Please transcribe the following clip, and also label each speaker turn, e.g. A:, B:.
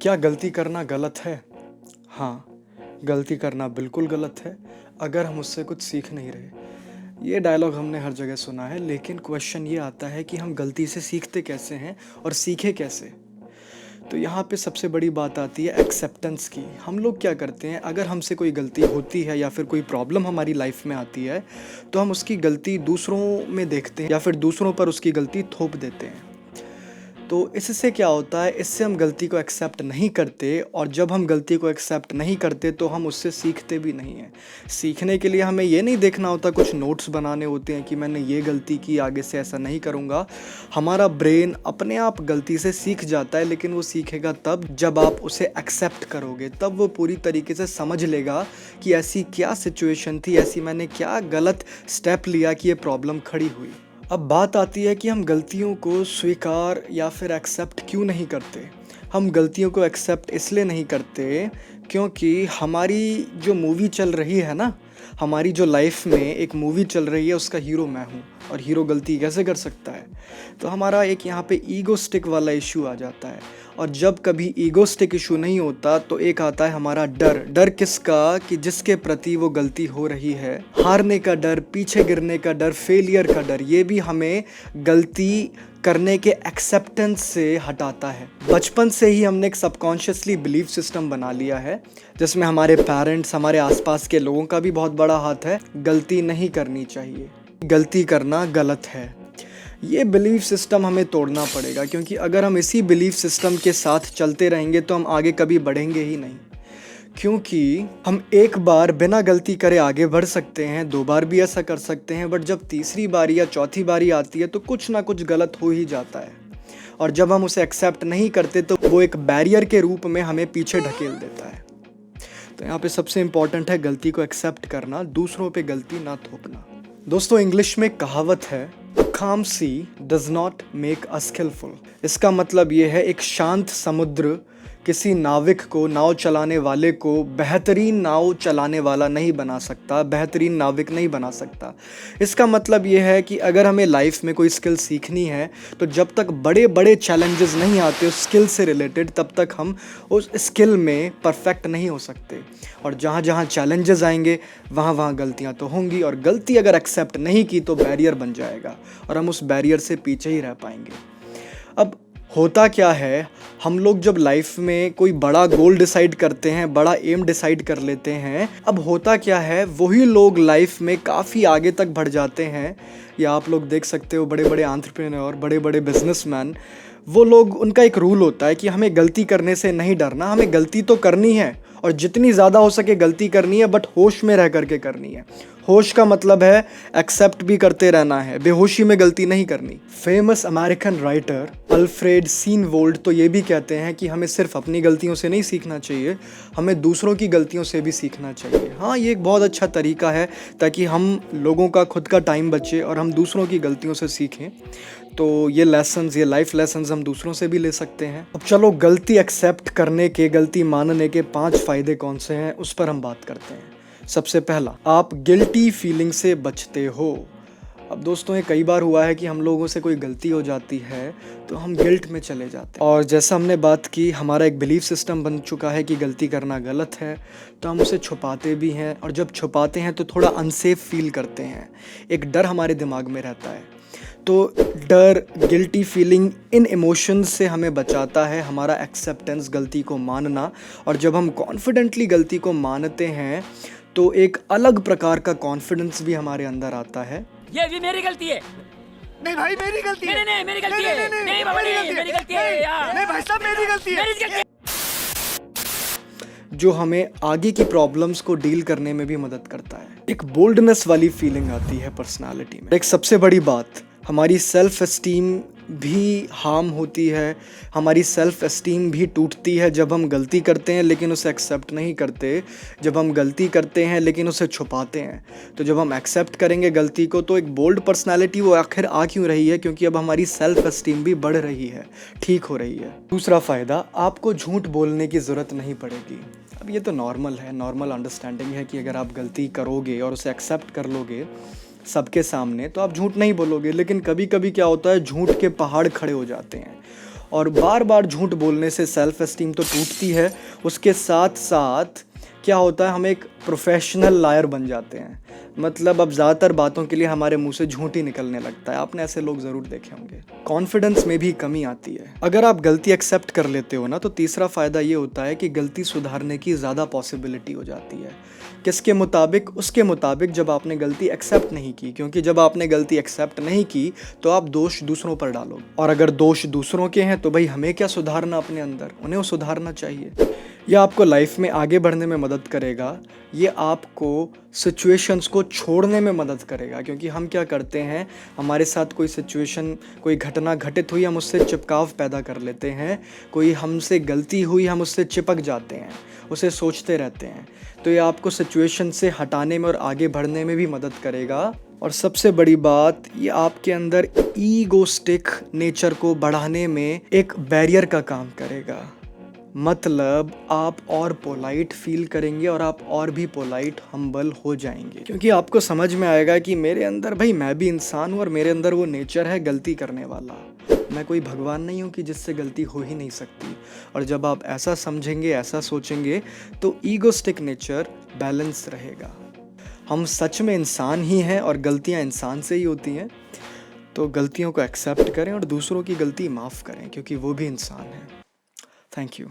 A: क्या गलती करना गलत है? हाँ, गलती करना बिल्कुल गलत है अगर हम उससे कुछ सीख नहीं रहे। ये डायलॉग हमने हर जगह सुना है, लेकिन क्वेश्चन ये आता है कि हम गलती से सीखते कैसे हैं और सीखे कैसे? तो यहाँ पे सबसे बड़ी बात आती है एक्सेप्टेंस की। हम लोग क्या करते हैं, अगर हमसे कोई गलती होती है या फिर कोई प्रॉब्लम हमारी लाइफ में आती है, तो हम उसकी गलती दूसरों में देखते हैं या फिर दूसरों पर उसकी गलती थोप देते हैं। तो इससे क्या होता है, इससे हम गलती को एक्सेप्ट नहीं करते, और जब हम गलती को एक्सेप्ट नहीं करते तो हम उससे सीखते भी नहीं हैं। सीखने के लिए हमें ये नहीं देखना होता, कुछ नोट्स बनाने होते हैं कि मैंने ये गलती की, आगे से ऐसा नहीं करूँगा। हमारा ब्रेन अपने आप गलती से सीख जाता है, लेकिन वो सीखेगा तब जब आप उसे एक्सेप्ट करोगे। तब वो पूरी तरीके से समझ लेगा कि ऐसी क्या सिचुएशन थी, ऐसी मैंने क्या गलत स्टेप लिया कि ये प्रॉब्लम खड़ी हुई। अब बात आती है कि हम गलतियों को स्वीकार या फिर एक्सेप्ट क्यों नहीं करते। हम गलतियों को एक्सेप्ट इसलिए नहीं करते क्योंकि हमारी जो मूवी चल रही है ना, हमारी जो लाइफ में एक मूवी चल रही है, उसका हीरो मैं हूँ, और हीरो गलती कैसे कर सकता है। तो हमारा एक यहाँ पे ईगोस्टिक वाला इशू आ जाता है। और जब कभी ईगोस्टिक इशू नहीं होता तो एक आता है हमारा डर। डर किसका? कि जिसके प्रति वो गलती हो रही है। हारने का डर, पीछे गिरने का डर, फेलियर का डर, ये भी हमें गलती करने के एक्सेप्टेंस से हटाता है। बचपन से ही हमने एक सबकॉन्शियसली बिलीफ सिस्टम बना लिया है, जिसमें हमारे पेरेंट्स, हमारे आसपास के लोगों का भी बहुत बड़ा हाथ है। गलती नहीं करनी चाहिए, गलती करना गलत है। ये बिलीफ सिस्टम हमें तोड़ना पड़ेगा, क्योंकि अगर हम इसी बिलीफ सिस्टम के साथ चलते रहेंगे तो हम आगे कभी बढ़ेंगे ही नहीं। क्योंकि हम एक बार बिना गलती करे आगे बढ़ सकते हैं, 2 बार भी ऐसा कर सकते हैं, बट जब तीसरी बारी या चौथी बारी आती है तो कुछ ना कुछ गलत हो ही जाता है। और जब हम उसे एक्सेप्ट नहीं करते तो वो एक बैरियर के रूप में हमें पीछे ढकेल देता है। तो यहाँ पे सबसे इम्पॉर्टेंट है गलती को एक्सेप्ट करना, दूसरों पे गलती ना थोपना। दोस्तों, इंग्लिश में कहावत है, A calm sea does not make a skillful। इसका मतलब ये है, एक शांत समुद्र किसी नाविक को, नाव चलाने वाले को बेहतरीन नाव चलाने वाला नहीं बना सकता, बेहतरीन नाविक नहीं बना सकता। इसका मतलब ये है कि अगर हमें लाइफ में कोई स्किल सीखनी है तो जब तक बड़े बड़े चैलेंजेस नहीं आते उस स्किल से रिलेटेड, तब तक हम उस स्किल में परफेक्ट नहीं हो सकते। और जहाँ जहाँ चैलेंजेस आएंगे वहाँ वहाँ गलतियाँ तो होंगी, और गलती अगर एक्सेप्ट नहीं की तो बैरियर बन जाएगा और हम उस बैरियर से पीछे ही रह पाएंगे। अब होता क्या है, हम लोग जब लाइफ में कोई बड़ा गोल डिसाइड करते हैं, बड़ा एम डिसाइड कर लेते हैं, अब होता क्या है, वही लोग लाइफ में काफ़ी आगे तक बढ़ जाते हैं। या आप लोग देख सकते हो बड़े बड़े एंटरप्रेन्योर, बड़े बड़े बिजनेसमैन, वो लोग, उनका एक रूल होता है कि हमें गलती करने से नहीं डरना, हमें गलती तो करनी है और जितनी ज़्यादा हो सके गलती करनी है, बट होश में रह करके करनी है। होश का मतलब है एक्सेप्ट भी करते रहना है, बेहोशी में गलती नहीं करनी। फेमस अमेरिकन राइटर अल्फ्रेड सीनवोल्ड तो ये भी कहते हैं कि हमें सिर्फ अपनी गलतियों से नहीं सीखना चाहिए, हमें दूसरों की गलतियों से भी सीखना चाहिए। हाँ, ये एक बहुत अच्छा तरीका है ताकि हम लोगों का खुद का टाइम बचे और हम दूसरों की गलतियों से सीखें। तो ये लेसन्स, ये लाइफ लेसन्स हम दूसरों से भी ले सकते हैं। अब चलो, गलती एक्सेप्ट करने के, गलती मानने के 5 फ़ायदे कौन से हैं उस पर हम बात करते हैं। सबसे पहला, आप गिल्टी फीलिंग से बचते हो। अब दोस्तों, ये कई बार हुआ है कि हम लोगों से कोई गलती हो जाती है तो हम गिल्ट में चले जाते हैं, और जैसा हमने बात की, हमारा एक बिलीफ सिस्टम बन चुका है कि गलती करना गलत है, तो हम उसे छुपाते भी हैं, और जब छुपाते हैं तो थोड़ा अनसेफ फील करते हैं। एक डर हमारे दिमाग में रहता है। तो डर, गिल्टी फीलिंग, इन इमोशंस से हमें बचाता है हमारा एक्सेप्टेंस, गलती को मानना। और जब हम कॉन्फिडेंटली गलती को मानते हैं तो एक अलग प्रकार का कॉन्फिडेंस भी हमारे अंदर आता है।
B: ये भी मेरी गलती है।
C: नहीं भाई, मेरी गलती है।
B: नहीं, मेरी गलती है। नहीं बाबा, मेरी गलती है यार।
C: नहीं भाई साहब, मेरी गलती है।
B: मेरी गलती है।
A: जो हमें आगे की प्रॉब्लम्स को डील करने में भी मदद करता है। एक बोल्डनेस वाली फीलिंग आती है पर्सनालिटी में। एक सबसे बड़ी बात, हमारी सेल्फ एस्टीम भी हार्म होती है, हमारी सेल्फ एस्टीम भी टूटती है जब हम गलती करते हैं लेकिन उसे एक्सेप्ट नहीं करते, जब हम गलती करते हैं लेकिन उसे छुपाते हैं। तो जब हम एक्सेप्ट करेंगे गलती को तो एक बोल्ड पर्सनालिटी वो आखिर आ क्यों रही है? क्योंकि अब हमारी सेल्फ एस्टीम भी बढ़ रही है, ठीक हो रही है। दूसरा फ़ायदा, आपको झूठ बोलने की ज़रूरत नहीं पड़ेगी। अब ये तो नॉर्मल है, नॉर्मल अंडरस्टैंडिंग है कि अगर आप गलती करोगे और उसे एक्सेप्ट कर लोगे सबके सामने तो आप झूठ नहीं बोलोगे। लेकिन कभी कभी क्या होता है, झूठ के पहाड़ खड़े हो जाते हैं और बार बार झूठ बोलने से सेल्फ एस्टीम तो टूटती है, उसके साथ साथ क्या होता है, हम एक प्रोफेशनल लायर बन जाते हैं। मतलब अब ज़्यादातर बातों के लिए हमारे मुंह से झूठ ही निकलने लगता है। आपने ऐसे लोग ज़रूर देखे होंगे। कॉन्फिडेंस में भी कमी आती है। अगर आप गलती एक्सेप्ट कर लेते हो ना, तो तीसरा फ़ायदा ये होता है कि गलती सुधारने की ज़्यादा पॉसिबिलिटी हो जाती है। किसके मुताबिक? उसके मुताबिक जब आपने गलती एक्सेप्ट नहीं की, क्योंकि जब आपने गलती एक्सेप्ट नहीं की तो आप दोष दूसरों पर डालोगे, और अगर दोष दूसरों के हैं तो भाई हमें क्या सुधारना अपने अंदर, उन्हें वो सुधारना चाहिए। यह आपको लाइफ में आगे बढ़ने में मदद करेगा, ये आपको सिचुएशंस को छोड़ने में मदद करेगा। क्योंकि हम क्या करते हैं, हमारे साथ कोई सिचुएशन, कोई घटना घटित हुई, हम उससे चिपकाव पैदा कर लेते हैं। कोई हमसे गलती हुई, हम उससे चिपक जाते हैं, उसे सोचते रहते हैं। तो ये आपको सिचुएशन से हटाने में और आगे बढ़ने में भी मदद करेगा। और सबसे बड़ी बात, ये आपके अंदर ईगोस्टिक नेचर को बढ़ाने में एक बैरियर का काम करेगा। मतलब आप और पोलाइट फील करेंगे और आप और भी पोलाइट, हम्बल हो जाएंगे, क्योंकि आपको समझ में आएगा कि मेरे अंदर भाई मैं भी इंसान हूँ और मेरे अंदर वो नेचर है गलती करने वाला। मैं कोई भगवान नहीं हूँ कि जिससे गलती हो ही नहीं सकती। और जब आप ऐसा समझेंगे, ऐसा सोचेंगे, तो ईगोस्टिक नेचर बैलेंस रहेगा। हम सच में इंसान ही हैं और गलतियाँ इंसान से ही होती हैं। तो गलतियों को एक्सेप्ट करें और दूसरों की गलती माफ़ करें, क्योंकि वो भी इंसान है। Thank you.